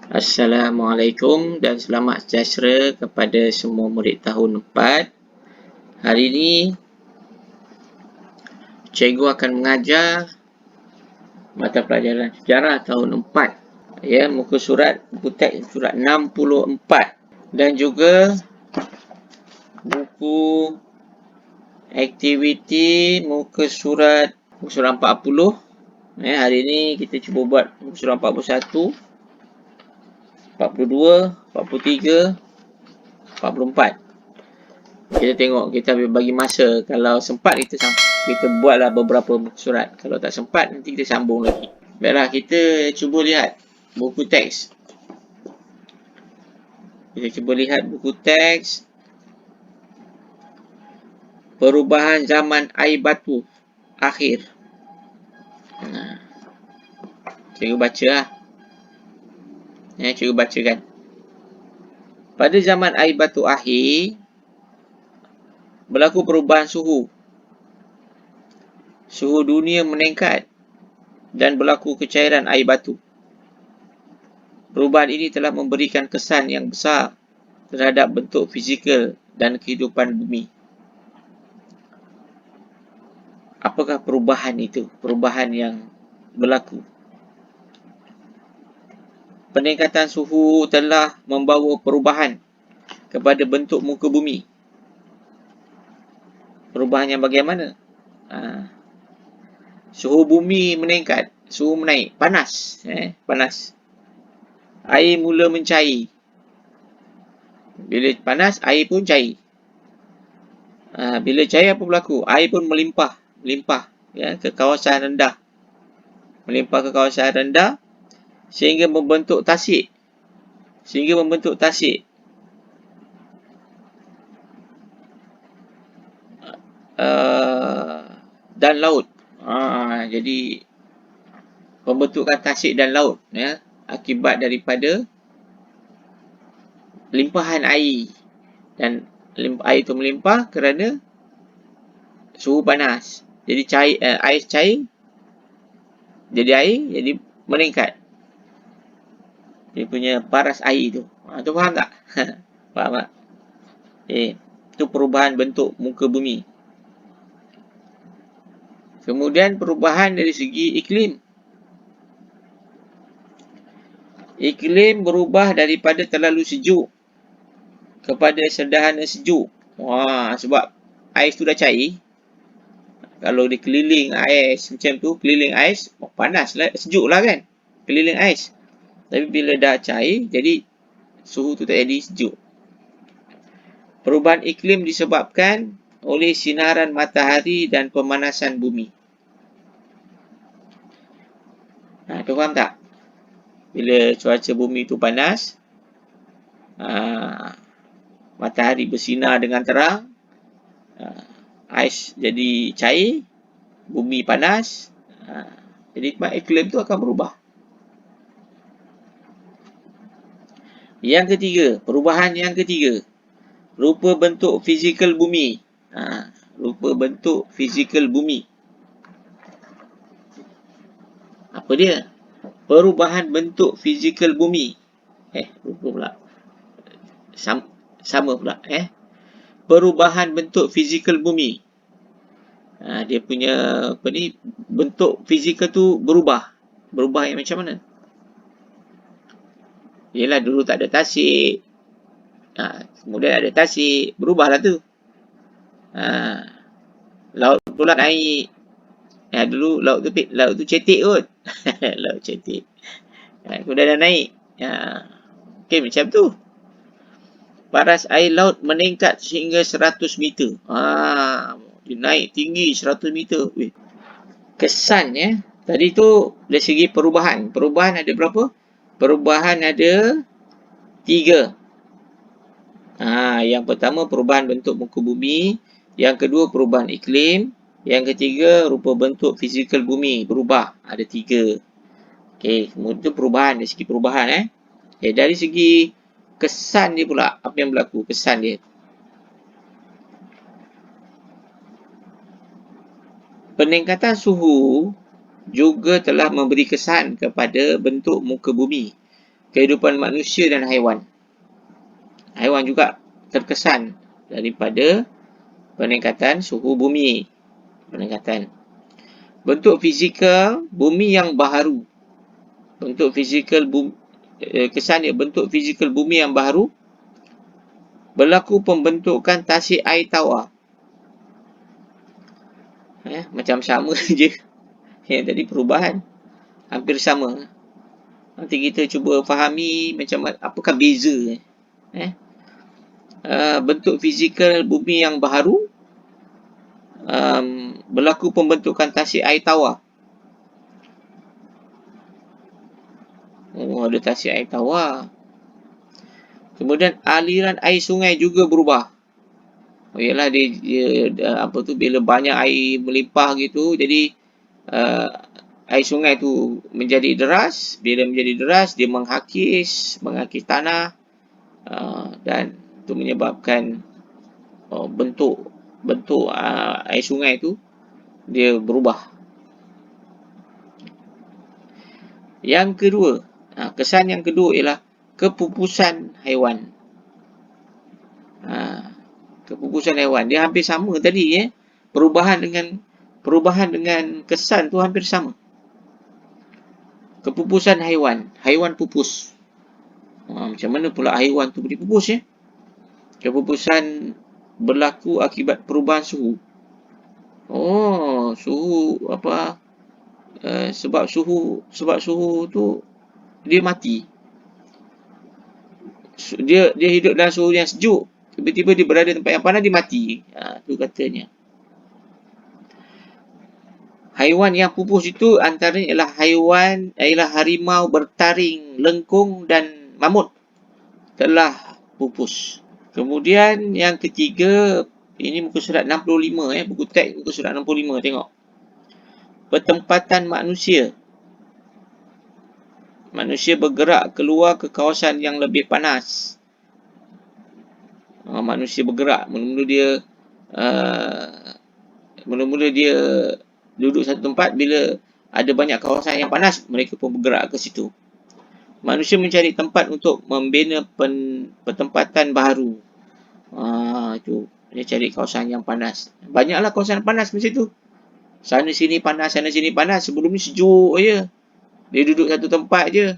Assalamualaikum dan selamat sejahtera kepada semua murid tahun 4. Hari ini, cikgu akan mengajar mata pelajaran sejarah tahun 4. Ya, muka surat, buku teks surat 64. Dan juga buku aktiviti muka surat 40. Hari ini kita cuba buat muka surat 41, 42, 43, 44. Kita tengok, kita bagi masa. Kalau sempat kita buatlah beberapa muka surat. Kalau tak sempat, nanti kita sambung lagi. Baiklah, kita cuba lihat buku teks. Kita cuba lihat buku teks Perubahan Zaman Air Batu Akhir. Cikgu baca lah. Cikgu bacakan. Pada zaman air batu akhir, berlaku perubahan suhu. Suhu dunia meningkat dan berlaku kecairan air batu. Perubahan ini telah memberikan kesan yang besar terhadap bentuk fizikal dan kehidupan bumi. Apakah perubahan itu? Perubahan yang berlaku. Peningkatan suhu telah membawa perubahan kepada bentuk muka bumi. Perubahan yang bagaimana? Suhu bumi meningkat, suhu menaik, panas. Panas. Air mula mencair. Bila panas, air pun cair. Bila cair, apa berlaku? Air pun melimpah ke kawasan rendah. Melimpah ke kawasan rendah sehingga membentuk tasik. Dan laut. Jadi pembentukan tasik dan laut akibat daripada limpahan air. Dan air itu melimpah kerana suhu panas. Jadi air cair jadi air, jadi meningkat. Dia punya paras air tu. Tu faham tak? Faham tak? Itu perubahan bentuk muka bumi. Kemudian perubahan dari segi iklim. Iklim berubah daripada terlalu sejuk kepada sederhana sejuk. Sebab ais tu dah cair. Kalau dikeliling ais macam tu, keliling ais, panas lah, sejuk lah kan, keliling ais. Tapi bila dah cair, jadi suhu tu tak jadi sejuk. Perubahan iklim disebabkan oleh sinaran matahari dan pemanasan bumi. Tu faham tak? Bila cuaca bumi tu panas, matahari bersinar dengan terang, ais jadi cair, bumi panas, jadi iklim tu akan berubah. Perubahan yang ketiga, rupa bentuk fizikal bumi. Rupa bentuk fizikal bumi. Apa dia? Perubahan bentuk fizikal bumi. Lupa pula. Sama pula. Perubahan bentuk fizikal bumi. Dia punya bentuk fizikal tu berubah. Berubah yang macam mana? Yelah, dulu tak ada tasik. Kemudian ada tasik. Berubahlah tu. Laut pula naik. Dulu laut tu cetek kot. Laut cetek. Kemudian dah naik. Macam tu. Paras air laut meningkat sehingga 100 meter. Dia naik tinggi 100 meter. Kesan Tadi tu dari segi perubahan. Perubahan ada berapa? Perubahan ada 3. Yang pertama perubahan bentuk muka bumi. Yang kedua perubahan iklim. Yang ketiga rupa bentuk fizikal bumi berubah. Ada 3. Kemudian itu perubahan, dari segi perubahan. Dari segi kesan dia pula, apa yang berlaku? Kesan dia. Peningkatan suhu juga telah memberi kesan kepada bentuk muka bumi. kehidupan manusia dan haiwan. Haiwan juga terkesan daripada peningkatan suhu bumi. Bentuk fizikal bumi yang baharu. Kesan dia, bentuk fizikal bumi yang baharu. Berlaku pembentukan tasik air tawar. Macam sama je. Yang tadi perubahan. Hampir sama. Nanti kita cuba fahami macam apakah beza. Bentuk fizikal bumi yang baharu. Berlaku pembentukan tasik air tawar. Ada tasik air tawar. Kemudian aliran air sungai juga berubah. Ialah dia bila banyak air melimpah gitu, jadi air sungai tu menjadi deras. Bila menjadi deras, dia menghakis tanah, dan itu menyebabkan bentuk air sungai tu dia berubah. Yang kedua, kesan yang kedua ialah kepupusan haiwan. Kepupusan haiwan dia hampir sama tadi. Perubahan dengan kesan tu hampir sama. Kepupusan haiwan pupus. Macam mana pula haiwan tu boleh pupus? Kepupusan berlaku akibat perubahan suhu. Sebab suhu tu dia mati. Dia hidup dalam suhu yang sejuk. Tiba-tiba dia berada di tempat yang panas, dia mati. Itu katanya. Haiwan yang pupus itu antaranya ialah harimau bertaring, lengkung dan mamut telah pupus. Kemudian yang ketiga, ini muka surat 65, buku teks muka surat 65, tengok. Pertempatan manusia. Manusia bergerak keluar ke kawasan yang lebih panas. Manusia bergerak. Mula-mula dia duduk satu tempat, bila ada banyak kawasan yang panas, mereka pun bergerak ke situ. Manusia mencari tempat untuk membina pertempatan baru. Itu dia cari kawasan yang panas. Banyaklah kawasan panas macam tu. Sana sini panas. Sebelum ni sejuk je. Dia duduk satu tempat je.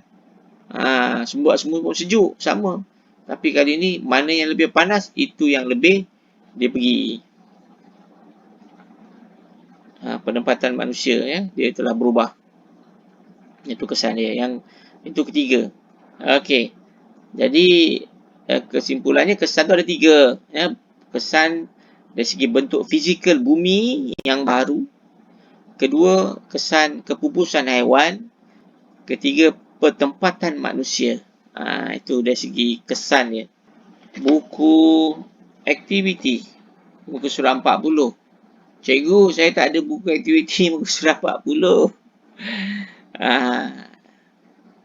Semua pun sejuk, sama. Tapi kali ni, mana yang lebih panas, itu yang lebih dia pergi. Penempatan manusia, dia telah berubah. Itu kesan dia. Itu ketiga. Okey. Jadi, kesimpulannya, kesan tu ada 3. Kesan dari segi bentuk fizikal bumi yang baru. Kedua, kesan kepupusan haiwan. Ketiga, pertempatan manusia. Itu dari segi kesan dia. Buku aktiviti muka surat 40. Cikgu, saya tak ada buku aktiviti muka surat 40.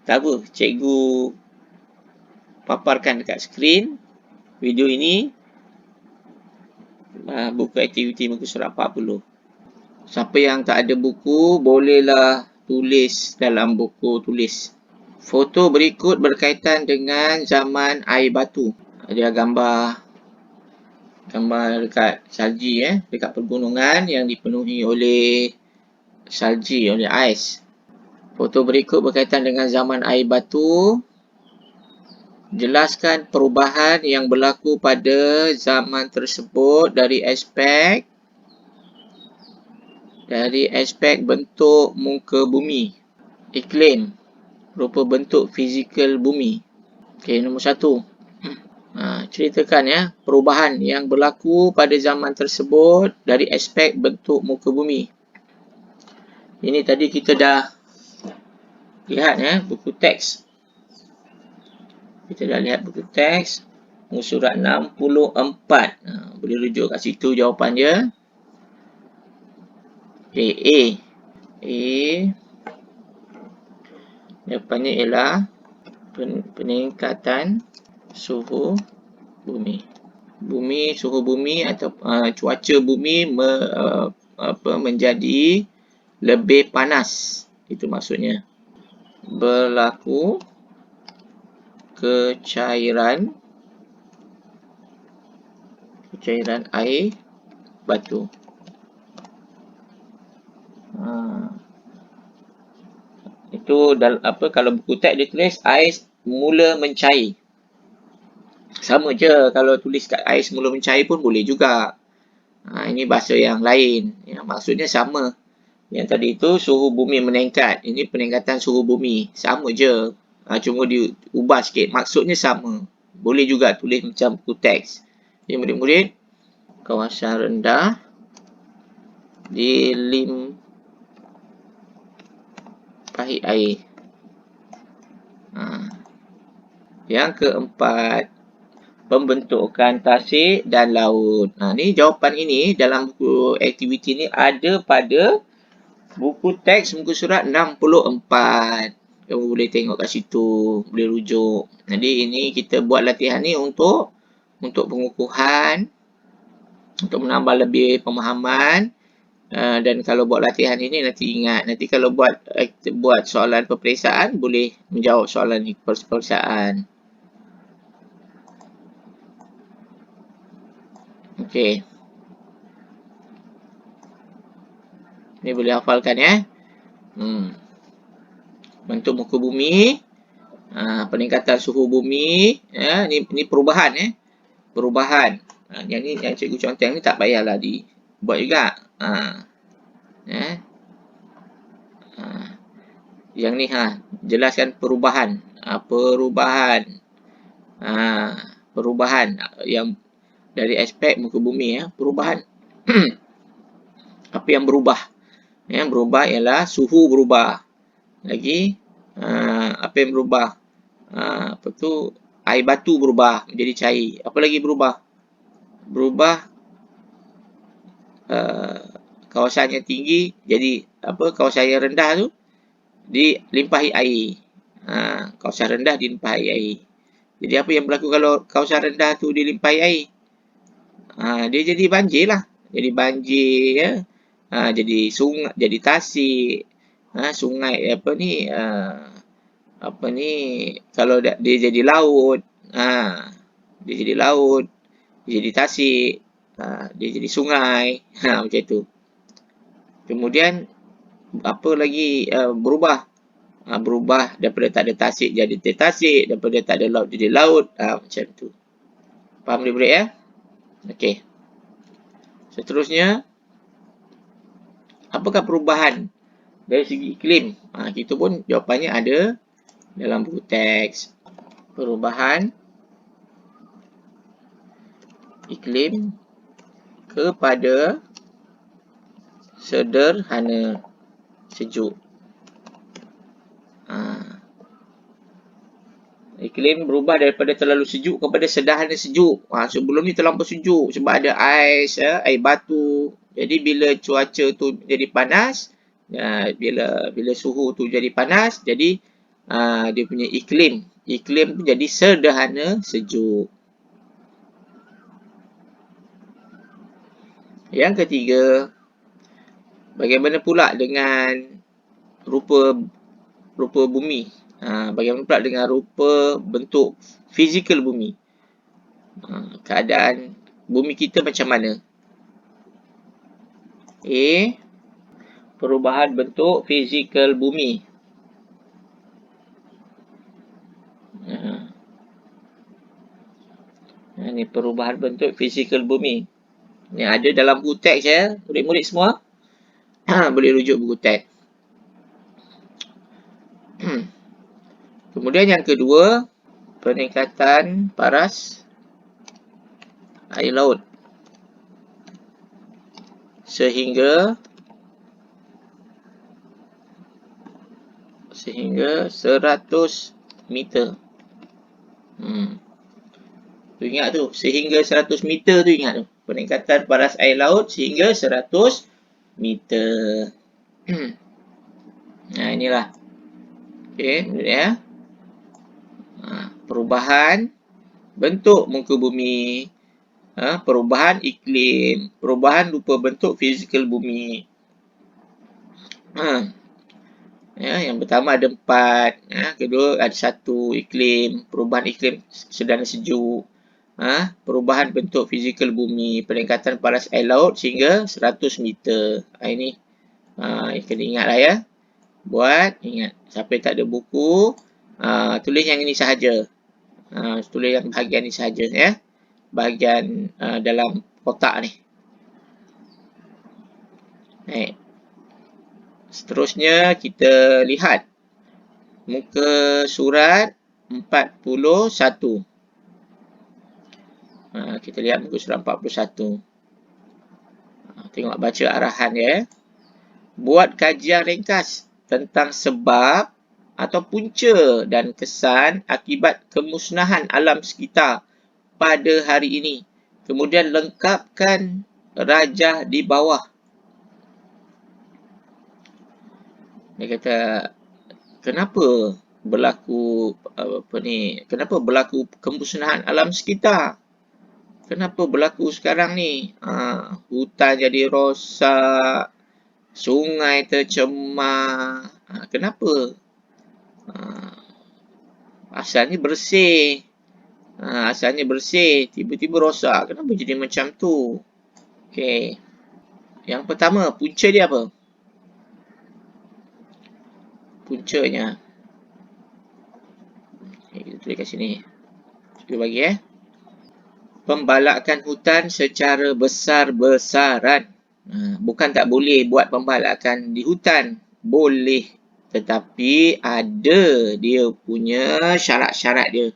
Tak apa, cikgu paparkan dekat skrin video ini. Buku aktiviti muka surat 40. Siapa yang tak ada buku, bolehlah tulis dalam buku tulis. Foto berikut berkaitan dengan zaman air batu. Dia gambar dekat salji, dekat pegunungan yang dipenuhi oleh salji, oleh ais. Foto berikut berkaitan dengan zaman air batu. Jelaskan perubahan yang berlaku pada zaman tersebut dari aspek bentuk muka bumi. Iklim, rupa bentuk fizikal bumi. Okey, nombor 1. Ceritakan perubahan yang berlaku pada zaman tersebut dari aspek bentuk muka bumi. Ini tadi kita dah lihat buku teks. Kita dah lihat buku teks muka surat 64. Boleh rujuk kat situ jawapan dia. Okay, A. Jawapannya ialah peningkatan suhu bumi. Suhu bumi atau cuaca bumi menjadi lebih panas. Itu maksudnya. Berlaku kecairan air batu. Itu kalau buku teks dia tulis air mula mencair. Sama je kalau tulis kat air semula mencair pun boleh juga. Ini bahasa yang lain. Yang maksudnya sama. Yang tadi itu suhu bumi meningkat. Ini peningkatan suhu bumi. Sama je. Cuma diubah sikit. Maksudnya sama. Boleh juga tulis macam buku teks. Jadi murid-murid, kawasan rendah dilimpahi air. Yang keempat, pembentukan tasik dan laut. Ni jawapan ini dalam buku aktiviti ni ada pada buku teks muka surat 64. Kamu boleh tengok kat situ, boleh rujuk. Jadi ini kita buat latihan ni untuk pengukuhan, untuk menambah lebih pemahaman. Dan kalau buat latihan ini nanti ingat. Nanti kalau buat soalan peperiksaan, boleh menjawab soalan ni peperiksaan. Okey. Ni boleh hafalkan ya. Bentuk muka bumi, peningkatan suhu bumi, ni perubahan perubahan. Yang cikgu conteng ni tak payahlah dibuat juga. Yang ni jelaskan perubahan. Perubahan yang dari aspek muka bumi perubahan. Apa yang berubah? Yang berubah ialah suhu berubah. Lagi apa yang berubah? Air batu berubah menjadi cair. Apa lagi berubah? Kawasan yang tinggi jadi kawasan yang rendah tu dilimpahi air. Kawasan rendah dilimpahi air. Jadi apa yang berlaku kalau kawasan rendah tu dilimpahi air? Dia jadi banjir lah. Jadi banjir jadi sungai, jadi tasik. Sungai kalau dia jadi laut, dia jadi laut, dia jadi tasik, dia jadi sungai, macam tu. Kemudian apa lagi berubah? Berubah daripada tak ada tasik jadi tasik, daripada tak ada laut jadi laut, macam tu. Faham boleh ya? Okey. Seterusnya, apakah perubahan dari segi iklim? Kita pun jawapannya ada dalam buku teks. Perubahan iklim kepada sederhana sejuk. Iklim berubah daripada terlalu sejuk kepada sederhana sejuk. Sebelum ni terlampau sejuk sebab ada ais, air batu. Jadi bila cuaca tu jadi panas, bila suhu tu jadi panas, jadi dia punya iklim tu jadi sederhana sejuk. Yang ketiga, bagaimana pula dengan rupa bumi? Bagaimana pula dengan rupa bentuk fizikal bumi? Keadaan bumi kita macam mana? A. Perubahan bentuk fizikal bumi. Ini perubahan bentuk fizikal bumi. Ini ada dalam buku teks ya, murid-murid semua. Boleh rujuk buku teks. Kemudian yang kedua, peningkatan paras air laut sehingga 100 meter. Tu ingat tu, sehingga 100 meter tu ingat tu. Peningkatan paras air laut sehingga 100 meter. Inilah. Okey, ya. Perubahan bentuk muka bumi, perubahan iklim, perubahan rupa bentuk fizikal bumi. Ya, yang pertama ada 4, kedua ada 1, iklim, perubahan iklim sederhana sejuk, perubahan bentuk fizikal bumi, peningkatan paras air laut sehingga 100 meter. Ini kena ingatlah ya. Buat, ingat. Siapa yang tak ada buku, tulis yang ini sahaja. Tulis yang bahagian ini sahaja ya. Bahagian dalam kotak ni. Baik. Seterusnya kita lihat muka surat 41. Kita lihat muka surat 41. Tengok baca arahan ya. Buat kajian ringkas tentang sebab atau punca dan kesan akibat kemusnahan alam sekitar pada hari ini. Kemudian lengkapkan rajah di bawah. Dia kata, kenapa berlaku kenapa berlaku kemusnahan alam sekitar? Kenapa berlaku sekarang ni? Hutan jadi rosak, sungai tercemar. Kenapa? Asalnya bersih. Asalnya bersih, tiba-tiba rosak. Kenapa jadi macam tu? Okey. Yang pertama, punca dia apa? Puncanya. Okay, kita tulis kat sini. Cuba bagi Pembalakan hutan secara besar-besaran. Bukan tak boleh buat pembalakan di hutan. Boleh. Tetapi ada dia punya syarat-syarat dia.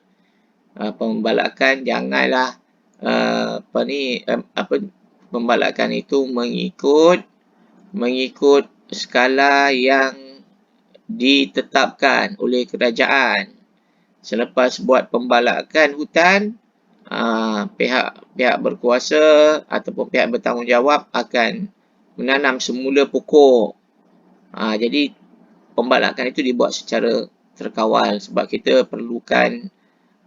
Pembalakan janganlah pembalakan itu mengikut skala yang ditetapkan oleh kerajaan. Selepas buat pembalakan hutan, pihak berkuasa ataupun pihak bertanggungjawab akan menanam semula pokok. Jadi pembalakan itu dibuat secara terkawal sebab kita perlukan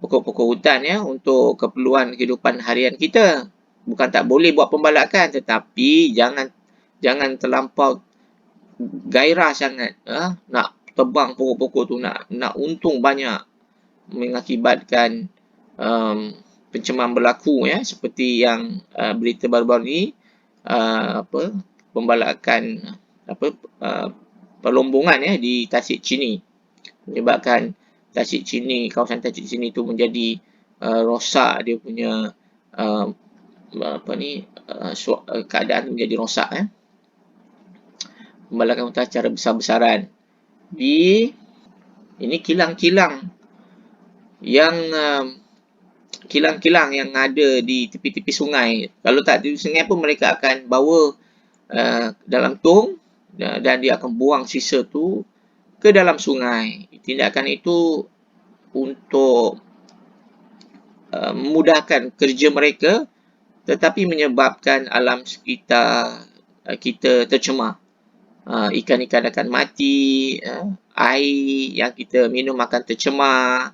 pokok-pokok hutan ya untuk keperluan kehidupan harian kita. Bukan tak boleh buat pembalakan, tetapi jangan terlampau gairah sangat nak tebang pokok-pokok tu, nak untung banyak, mengakibatkan pencemaran berlaku ya, seperti yang berita baru-baru ni, pembalakan perlombongan ya di Tasik Chini, menyebabkan Tasik Chini, kawasan Tasik Chini tu menjadi rosak dia punya keadaan menjadi rosak ya. Pembalakan hutan secara besar-besaran. Ini kilang-kilang yang ada di tepi-tepi sungai. Kalau tak di sungai pun mereka akan bawa dalam tong dan dia akan buang sisa tu ke dalam sungai. Tindakan itu untuk memudahkan kerja mereka, tetapi menyebabkan alam sekitar kita tercemar. Ikan-ikan akan mati, air yang kita minum akan tercemar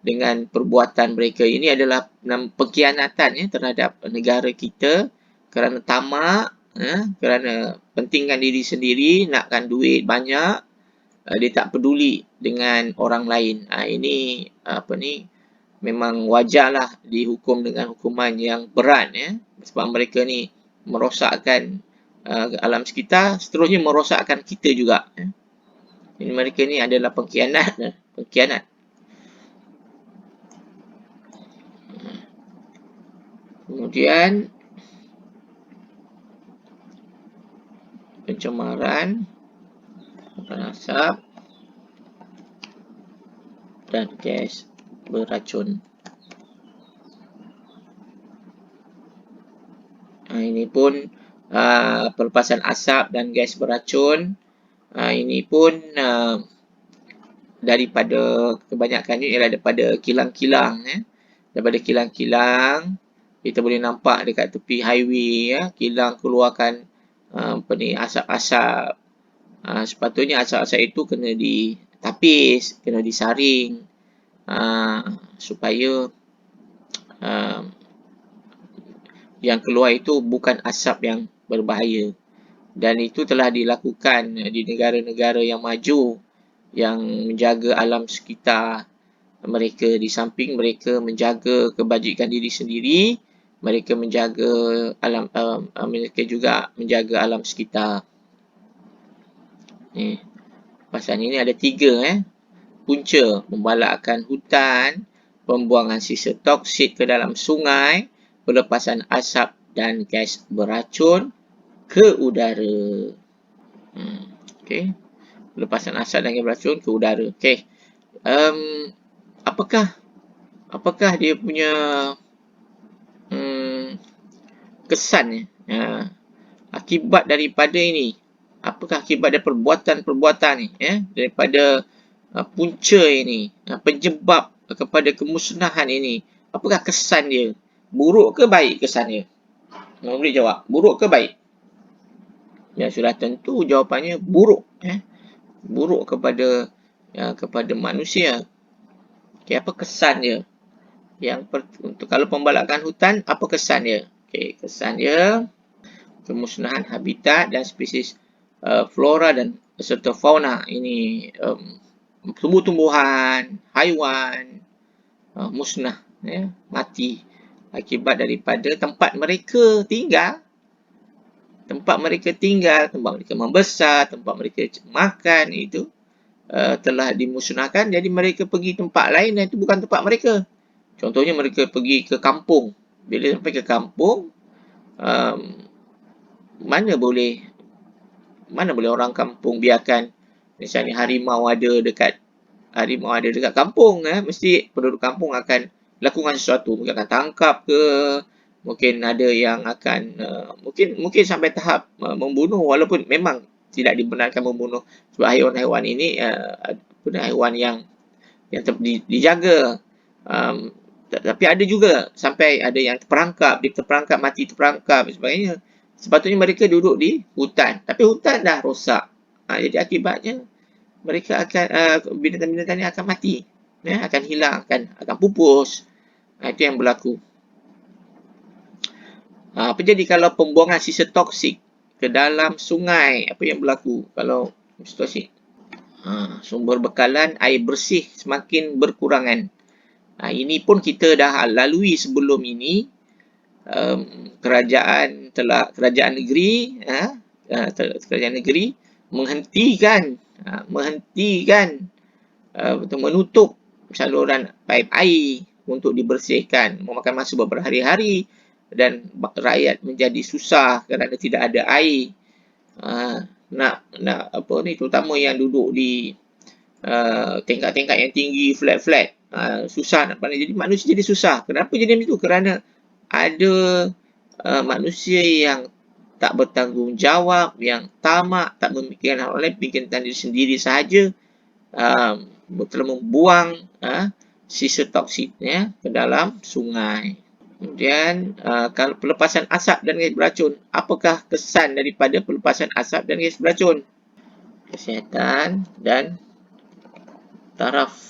dengan perbuatan mereka. Ini adalah pengkhianatan terhadap negara kita kerana tamak, kerana pentingkan diri sendiri, nakkan duit banyak, dia tak peduli dengan orang lain. Ini memang wajarlah dihukum dengan hukuman yang berat sebab mereka ni merosakkan alam sekitar, seterusnya merosakkan kita juga. Jadi mereka ni adalah pengkhianat. Kemudian pencemaran asap dan gas beracun. Ini pun pelepasan asap dan gas beracun. Ini pun daripada kebanyakannya ialah daripada kilang-kilang. Daripada kilang-kilang, kita boleh nampak dekat tepi highway kilang keluarkan asap-asap. Sepatutnya asap-asap itu kena ditapis, kena disaring supaya yang keluar itu bukan asap yang berbahaya. Dan itu telah dilakukan di negara-negara yang maju yang menjaga alam sekitar mereka. Di samping mereka menjaga kebajikan diri sendiri, mereka menjaga alam, mereka juga menjaga alam sekitar. Ni, pasal ini ada 3 punca: membalakkan hutan, pembuangan sisa toksik ke dalam sungai, pelepasan asap dan gas beracun ke udara. Okey, pelepasan asap dan gas beracun ke udara. Okey, apakah dia punya kesan akibat daripada ini? Apakah akibat dari perbuatan-perbuatan ni daripada punca ini, penyebab kepada kemusnahan ini? Apakah kesan dia? Buruk ke baik kesan dia? Boleh jawab, buruk ke baik? Ya, sudah tentu jawapannya buruk. Buruk kepada manusia. Okey, apa kesan dia? Untuk kalau pembalakan hutan, apa kesan dia? Okey, kesan dia kemusnahan habitat dan spesies flora dan serta fauna. Ini tumbuh-tumbuhan, haiwan musnah, mati akibat daripada tempat mereka tinggal, tempat mereka membesar, tempat mereka makan itu telah dimusnahkan. Jadi mereka pergi tempat lain dan itu bukan tempat mereka. Contohnya mereka pergi ke kampung. Bila sampai ke kampung, mana boleh orang kampung biarkan misalnya harimau ada dekat kampung. Mesti penduduk kampung akan lakukan sesuatu. Mungkin akan tangkap ke, mungkin ada yang akan mungkin sampai tahap membunuh, walaupun memang tidak dibenarkan membunuh sebab haiwan-haiwan ini haiwan yang dijaga. Tapi ada juga sampai ada yang terperangkap, mati terperangkap dan sebagainya. Sepatutnya mereka duduk di hutan, tapi hutan dah rosak. Jadi akibatnya mereka akan binatang-binatang ni akan mati, akan hilang, akan pupus. Itu yang berlaku. Apa jadi kalau pembuangan sisa toksik ke dalam sungai? Apa yang berlaku kalau toksik? Sumber bekalan air bersih semakin berkurangan. Ini pun kita dah lalui sebelum ini. Kerajaan negeri menghentikan menutup saluran paip air untuk dibersihkan, memakan masa beberapa hari-hari dan rakyat menjadi susah kerana tidak ada air. Terutama yang duduk di tingkat-tingkat yang tinggi, flat, susah nak pandai. Jadi manusia jadi susah. Kenapa jadi macam itu? Kerana ada manusia yang tak bertanggungjawab, yang tamak, tak memikirkan orang lain, fikirkan diri sendiri sahaja, telah membuang sisa toksiknya ke dalam sungai. Kemudian, kalau pelepasan asap dan gas beracun, apakah kesan daripada pelepasan asap dan gas beracun? Kesihatan dan taraf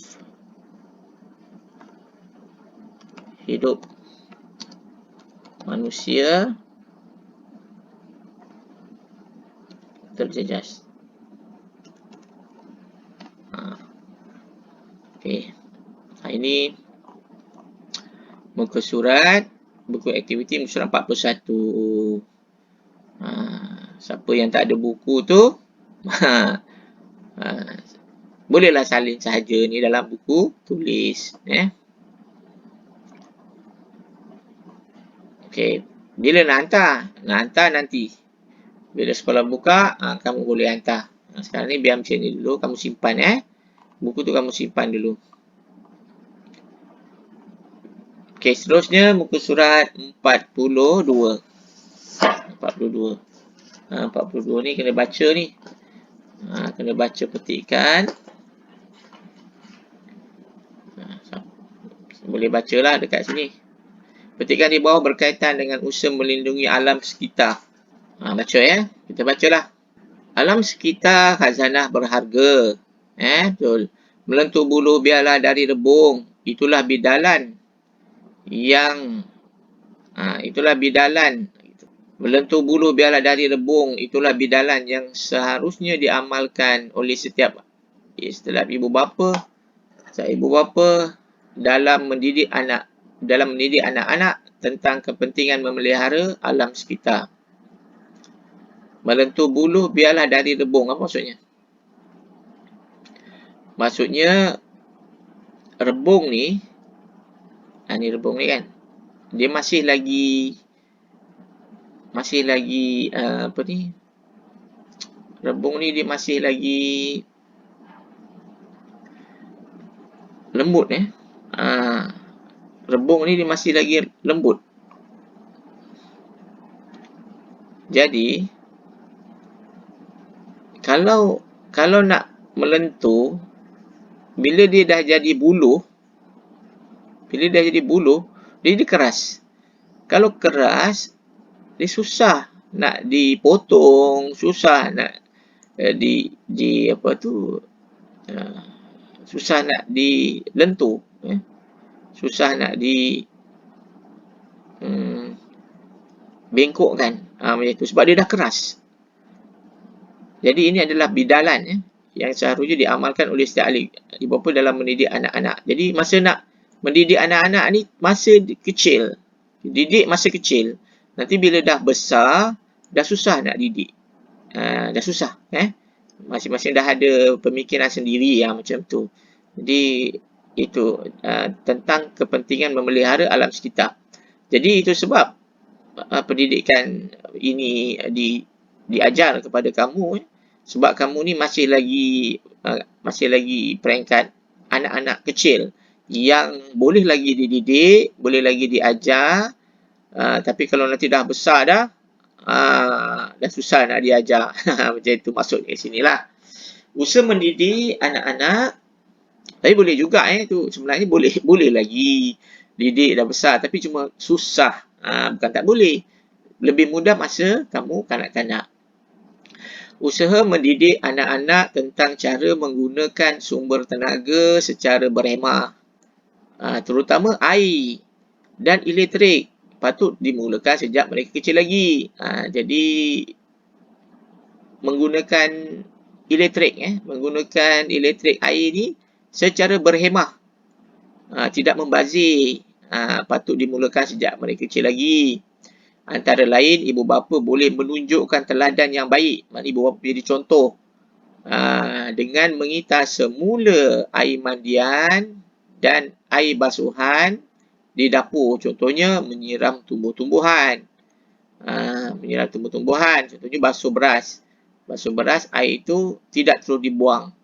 hidup manusia terjejas. Okey. Ini muka surat, buku aktiviti muka surat 41. Siapa yang tak ada buku tu, bolehlah salin sahaja ni dalam buku tulis. Okey. Bila nak hantar? Nak hantar nanti. Bila sekolah buka, kamu boleh hantar. Sekarang ni biar macam ni dulu. Kamu simpan. Buku tu kamu simpan dulu. Okey, seterusnya muka surat 42. 42. 42 ni kena baca ni. Kena baca petikan. Boleh bacalah dekat sini. Petikan di bawah berkaitan dengan usaha melindungi alam sekitar. Baca kita bacalah. Alam sekitar khazanah berharga. Betul. Melentur bulu biarlah dari rebung. Itulah bidalan yang melentur bulu biarlah dari rebung. Itulah bidalan yang seharusnya diamalkan oleh setiap istilah ibu bapa, dalam mendidik anak-anak tentang kepentingan memelihara alam sekitar. Melentur buluh biarlah dari rebung. Apa maksudnya? Maksudnya rebung ni, ni rebung ni kan, dia masih lagi apa ni, rebung ni dia masih lagi lembut rebung ni dia masih lagi lembut. Jadi kalau nak melentur, bila dia dah jadi buluh, dia jadi keras. Kalau keras, dia susah nak dipotong, susah nak susah nak dilentur, susah nak bengkokkan, macam tu, sebab dia dah keras. Jadi ini adalah bidalan yang seharusnya diamalkan oleh setiap ahli ibu bapa dalam mendidik anak-anak. Jadi masa nak mendidik anak-anak ni masa kecil, didik masa kecil. Nanti bila dah besar, dah susah nak didik. Dah susah. Masing-masing dah ada pemikiran sendiri macam tu. Jadi itu tentang kepentingan memelihara alam sekitar. Jadi itu sebab pendidikan ini diajar kepada kamu, sebab kamu ni masih lagi peringkat anak-anak kecil yang boleh lagi dididik, boleh lagi diajar, tapi kalau nanti dah besar dah susah nak diajar. Macam itu maksudnya sinilah. Usaha mendidik anak-anak, tapi boleh juga tu sebenarnya boleh lagi didik dah besar, tapi cuma susah. Bukan tak boleh. Lebih mudah masa kamu kanak-kanak. Usaha mendidik anak-anak tentang cara menggunakan sumber tenaga secara berhemah, terutama air dan elektrik, patut dimulakan sejak mereka kecil lagi. Jadi menggunakan elektrik air ni secara berhemah, tidak membazir, patut dimulakan sejak mereka kecil lagi. Antara lain, ibu bapa boleh menunjukkan teladan yang baik. Maknanya ibu bapa jadi contoh dengan mengitar semula air mandian dan air basuhan di dapur. Contohnya menyiram tumbuh-tumbuhan. Contohnya basuh beras. Basuh beras, air itu tidak terus dibuang.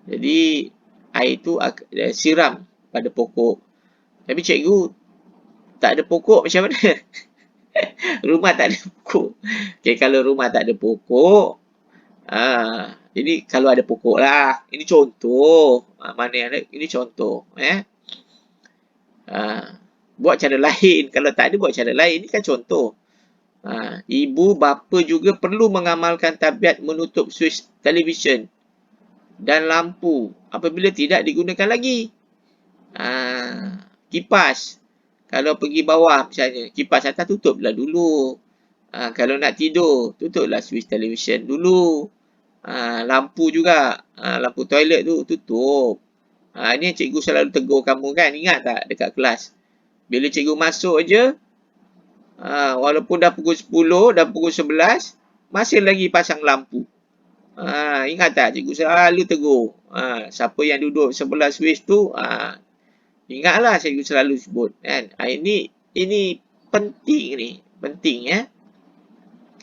Jadi air itu siram pada pokok. Tapi cikgu tak ada pokok, macam mana? Rumah tak ada pokok. Okay, kalau rumah tak ada pokok, jadi kalau ada pokok lah. Ini contoh. Ini contoh. Buat cara lain. Kalau tak ada, buat cara lain. Ini kan contoh. Ibu bapa juga perlu mengamalkan tabiat menutup switch televisyen dan lampu apabila tidak digunakan lagi. Kipas. Kalau pergi bawah misalnya, kipas atas tutuplah dulu. Kalau nak tidur, tutuplah switch televisyen dulu. Lampu juga. Lampu toilet tu tutup. Ini cikgu selalu tegur kamu kan. Ingat tak dekat kelas? Bila cikgu masuk je, walaupun dah pukul 10, dah pukul 11, masih lagi pasang lampu. Ingat tak? Cikgu selalu tegur. Siapa yang duduk sebelah switch tu, ingatlah cikgu selalu sebut. Kan? Ini penting ni. Penting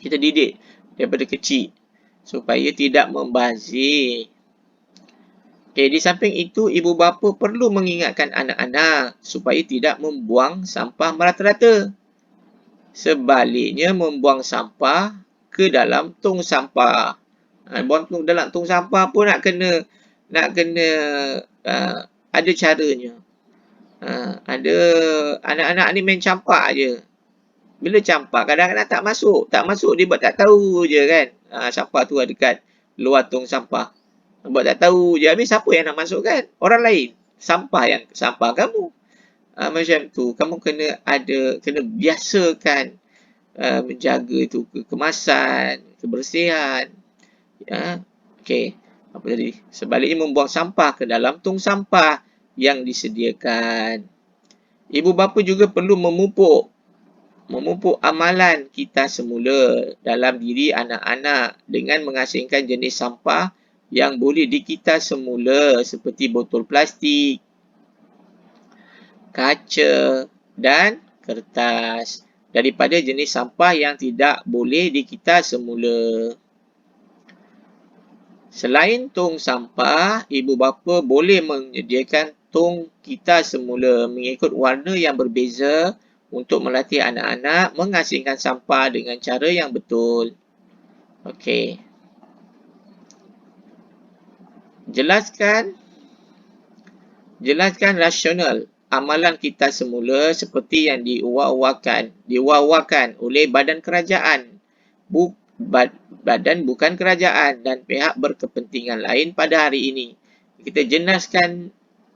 kita didik daripada kecil supaya tidak membazir. Okay, di samping itu, ibu bapa perlu mengingatkan anak-anak supaya tidak membuang sampah merata-rata. Sebaliknya, membuang sampah ke dalam tong sampah. Buang dalam tong sampah pun nak kena ada caranya. Ada anak-anak ni main campak je. Bila campak, kadang-kadang tak masuk. Tak masuk, dia buat tak tahu je kan. Sampah tu ada dekat luar tong sampah. Buat tak tahu je. Habis siapa yang nak masukkan? Orang lain. Sampah kamu. Macam tu. Kamu kena biasakan menjaga tu kemasan, kebersihan. Okay. Apa tadi? Sebaliknya membuang sampah ke dalam tong sampah yang disediakan. Ibu bapa juga perlu memupuk amalan kita semula dalam diri anak-anak dengan mengasingkan jenis sampah yang boleh dikita semula seperti botol plastik, kaca dan kertas daripada jenis sampah yang tidak boleh dikita semula. Selain tong sampah, ibu bapa boleh menyediakan tong kita semula mengikut warna yang berbeza untuk melatih anak-anak mengasingkan sampah dengan cara yang betul. Okey. Jelaskan rasional amalan kita semula seperti yang diwawakan oleh badan kerajaan, badan bukan kerajaan dan pihak berkepentingan lain pada hari ini. Kita jelaskan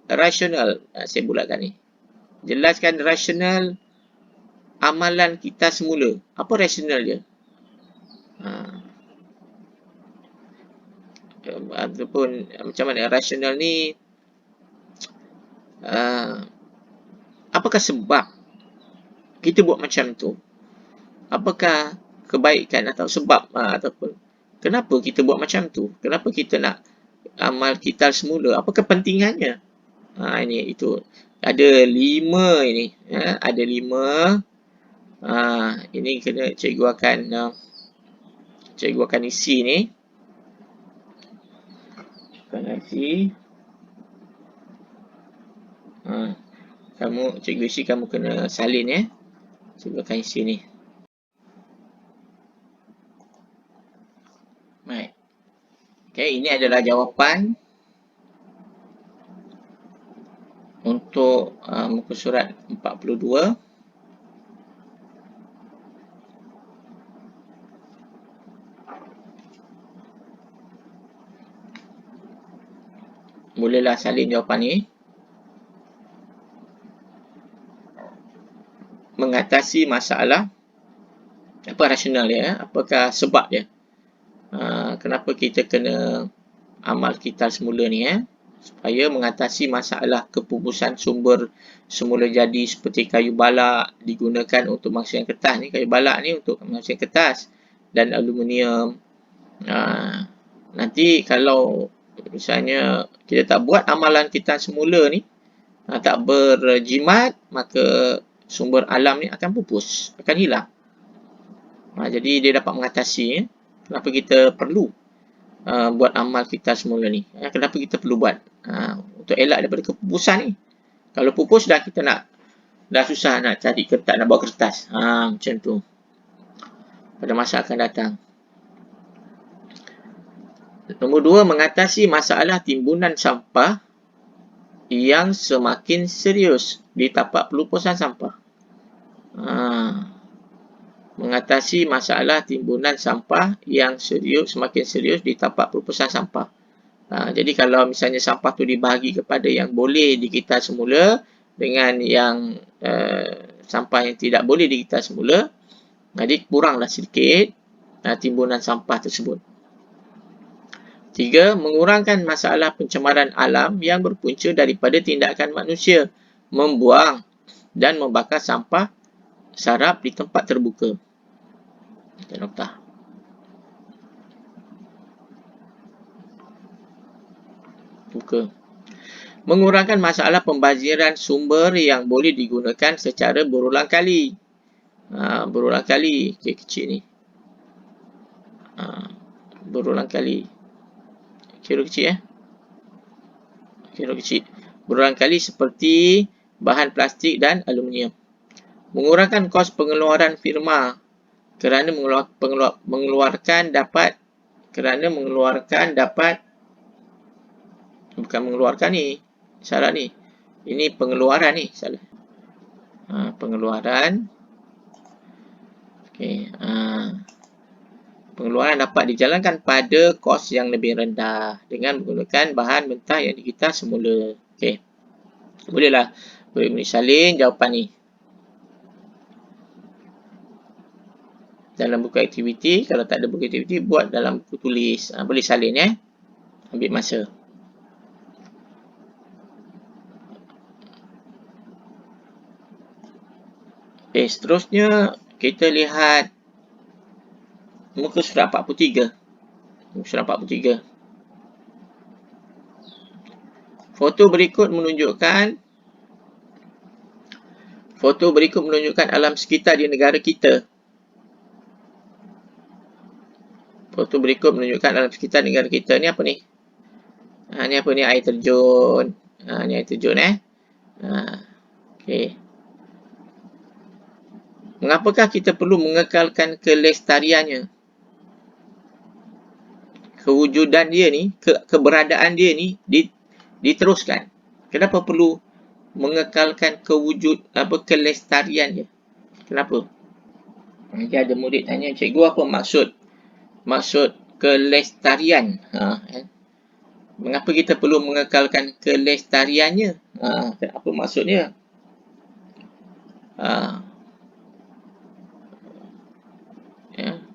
rasional. Saya bulatkan ni. Jelaskan rasional amalan kita semula. Apa rasional dia? Ataupun macam mana rasional ni? Apakah sebab kita buat macam tu? Apakah kebaikan atau sebab ataupun kenapa kita buat macam tu? Kenapa kita nak amal kita semula? Apa kepentingannya? Ini itu. Ada 5 ini. Ada 5. Ini kena cikgu akan isi ni. Cikgu isi, kamu kena salin ya. Cikgu akan isi ni. Baik. Okey, ini adalah jawapan untuk muka surat 42. Bolehlah salin jawapan ni. Mengatasi masalah. Apa rasional dia? Apakah sebab dia? Kenapa kita kena amal kita semula ni supaya mengatasi masalah kepupusan sumber semula jadi seperti kayu balak digunakan untuk menghasilkan kertas ni. Kayu balak ni untuk menghasilkan kertas dan aluminium. Nanti kalau misalnya kita tak buat amalan kita semula ni, tak berjimat, maka sumber alam ni akan pupus, akan hilang. Jadi dia dapat mengatasi kenapa kita perlu buat amal kita semula ni. Kenapa kita perlu buat? Untuk elak daripada kepupusan ni. Kalau pupus dah kita dah susah nak cari kertas, nak bawa kertas. Macam tu. Pada masa akan datang. Nombor 2, mengatasi masalah timbunan sampah yang semakin serius di tapak pelupusan sampah. Mengatasi masalah timbunan sampah yang semakin serius di tapak pelupusan sampah. Jadi kalau misalnya sampah tu dibahagi kepada yang boleh dikita semula dengan yang sampah yang tidak boleh dikita semula, jadi kuranglah sedikit timbunan sampah tersebut. 3. Mengurangkan masalah pencemaran alam yang berpunca daripada tindakan manusia membuang dan membakar sampah sarap di tempat terbuka. Nota. Buka. Mengurangkan masalah pembaziran sumber yang boleh digunakan secara berulang kali. Berulang kali. Kecil ni. Berulang kali. Kira kecil Kira kecil. Berulang kali seperti bahan plastik dan aluminium. Mengurangkan kos pengeluaran firma kerana mengeluarkan dapat bukan mengeluarkan ni. Salah ni. Ini pengeluaran ni. Salah. Pengeluaran. Okey. Pengeluaran dapat dijalankan pada kos yang lebih rendah dengan menggunakan bahan mentah yang dikita semula. Okey. Boleh salin jawapan ni. Dalam buku aktiviti, kalau tak ada buku aktiviti, buat dalam buku tulis. Boleh salin Ambil masa. Okay, seterusnya kita lihat muka surat 43. Muka surat 43. Foto berikut menunjukkan alam sekitar di negara kita. Foto berikut menunjukkan alam sekitar negara kita. Ni apa ni? Ni apa ni? Air terjun. Ni air terjun Okey. Mengapakah kita perlu mengekalkan kelestariannya? Kewujudan dia ni, keberadaan dia ni diteruskan. Kenapa perlu mengekalkan kelestarian dia? Kenapa? Nanti ada murid tanya, cikgu apa maksud kelestarian? Mengapa kita perlu mengekalkan kelestariannya? Apa maksudnya?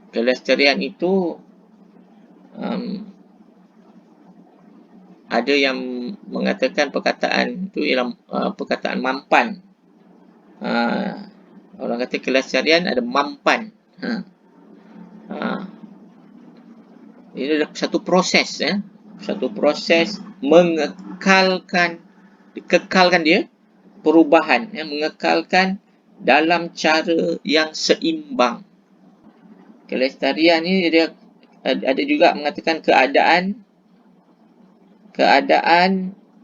Kelestarian itu ada yang mengatakan perkataan itu ialah perkataan mampan. Orang kata kelestarian ada mampan. Ini adalah satu proses, satu proses mengekalkan dia perubahan, mengekalkan dalam cara yang seimbang. Kelestarian ni dia ada juga mengatakan keadaan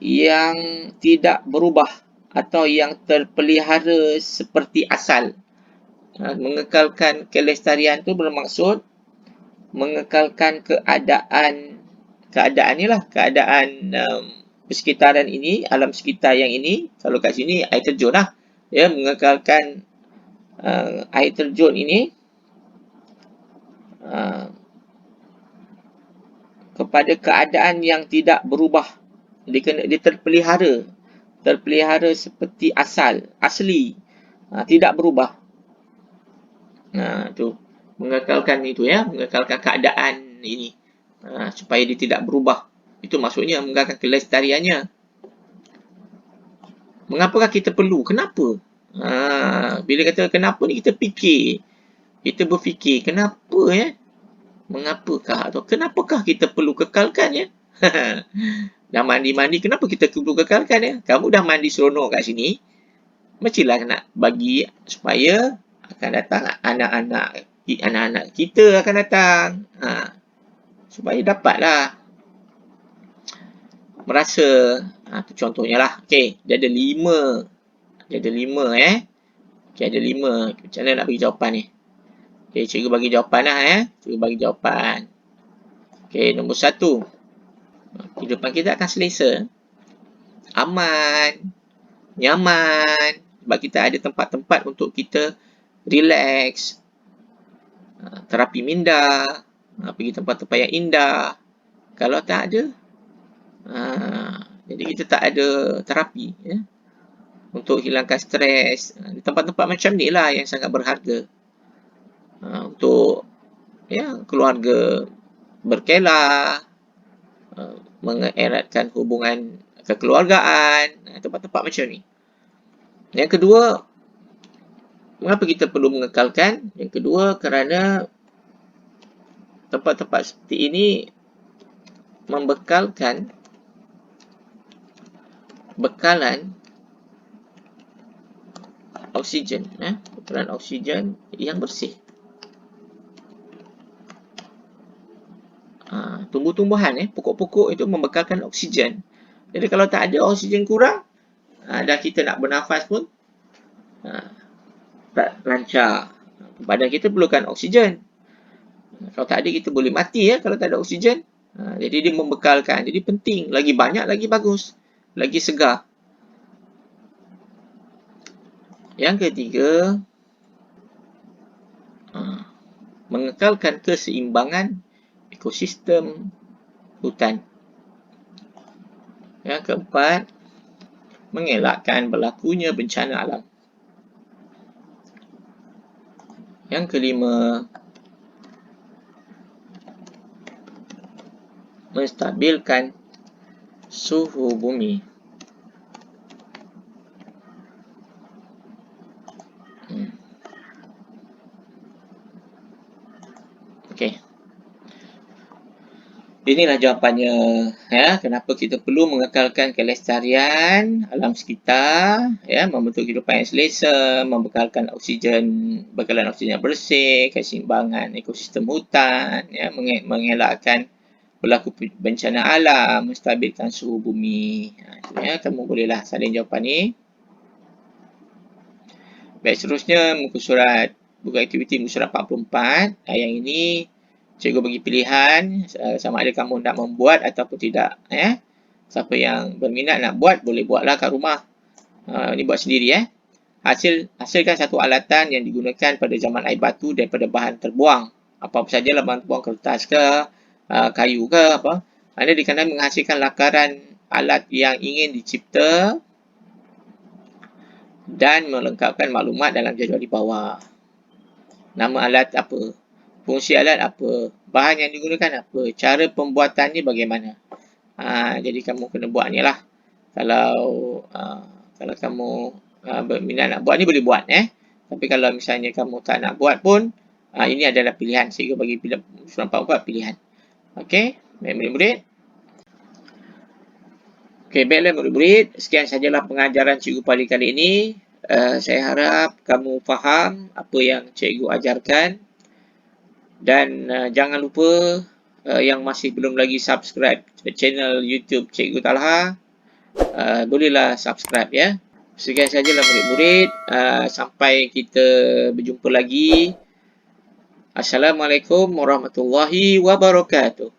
yang tidak berubah atau yang terpelihara seperti asal. Mengekalkan kelestarian tu bermaksud mengekalkan keadaan persekitaran ini, alam sekitar yang ini. Kalau kat sini air terjun lah, mengekalkan air terjun ini kepada keadaan yang tidak berubah. Dia terpelihara seperti asli, tidak berubah. Tu mengekalkan mengekalkan keadaan ini supaya dia tidak berubah. Itu maksudnya mengekalkan kelestariannya. Mengapakah kita perlu? Kenapa? Bila kata kenapa ni, kita berfikir kenapa mengapakah atau kenapakah kita perlu kekalkan Dah mandi-mandi, kenapa kita perlu kekalkan Kamu dah mandi seronok kat sini, mestilah nak bagi supaya akan datang anak-anak kita akan datang. Supaya dapatlah merasa. Tu contohnya lah. Okey, dia ada 5. Dia ada 5 Okey, ada 5. Macam mana nak bagi jawapan ni? Okey, cikgu bagi jawapan lah Cikgu bagi jawapan. Okey, nombor 1. Kehidupan kita akan selesa, aman, nyaman. Sebab kita ada tempat-tempat untuk kita relax, terapi minda, pergi tempat-tempat yang indah. Kalau tak ada, jadi kita tak ada terapi untuk hilangkan stres. Tempat-tempat macam ni lah yang sangat berharga untuk keluarga berkelah, mengeratkan hubungan kekeluargaan, tempat-tempat macam ni. Yang kedua, mengapa kita perlu mengekalkan? Yang kedua, kerana tempat-tempat seperti ini membekalkan bekalan oksigen, bekalan oksigen yang bersih. Tumbuh-tumbuhan, pokok-pokok itu membekalkan oksigen. Jadi kalau tak ada oksigen kurang, dah kita nak bernafas pun tak lancar. Badan kita perlukan oksigen. Kalau tak ada, kita boleh mati kalau tak ada oksigen. Jadi dia membekalkan. Jadi penting. Lagi banyak, lagi bagus. Lagi segar. Yang ketiga, mengekalkan keseimbangan ekosistem hutan. Yang keempat, mengelakkan berlakunya bencana alam. Yang kelima, menstabilkan suhu bumi. Okey. Inilah jawapannya, ya, kenapa kita perlu mengekalkan kelestarian alam sekitar, ya, membentuk kehidupan yang selesa, membekalkan bekalan oksigen yang bersih, keseimbangan ekosistem hutan, ya, mengelakkan berlaku bencana alam, menstabilkan suhu bumi. Itu ya, kamu bolehlah salin jawapan ni. Baik, seterusnya muka surat buku aktiviti muka surat 44. Yang ini cikgu bagi pilihan sama ada kamu nak membuat ataupun tidak, ya. Siapa yang berminat nak buat boleh buatlah kat rumah. Ini buat sendiri, ya. Hasilkan satu alatan yang digunakan pada zaman air batu daripada bahan terbuang. Apa-apa sajalah bahan terbuang, kertas ke, kayu ke, apa. Anda dikandang menghasilkan lakaran alat yang ingin dicipta dan melengkapkan maklumat dalam jadual di bawah. Nama alat apa? Fungsi alat apa? Bahan yang digunakan apa? Cara pembuatannya bagaimana? Jadi kamu kena buat ni lah. Kalau kamu berminat nak buat ni boleh buat, Tapi kalau misalnya kamu tak nak buat pun, ini adalah pilihan. Cikgu bagi surat 44 pilihan. Okey, baik murid-murid. Okey, baiklah murid-murid. Sekian sajalah pengajaran cikgu pada kali ini. Saya harap kamu faham apa yang cikgu ajarkan. Dan jangan lupa yang masih belum lagi subscribe channel YouTube Cikgu Talha, bolehlah subscribe, ya. Sekian sajalah murid-murid. Sampai kita berjumpa lagi. Assalamualaikum warahmatullahi wabarakatuh.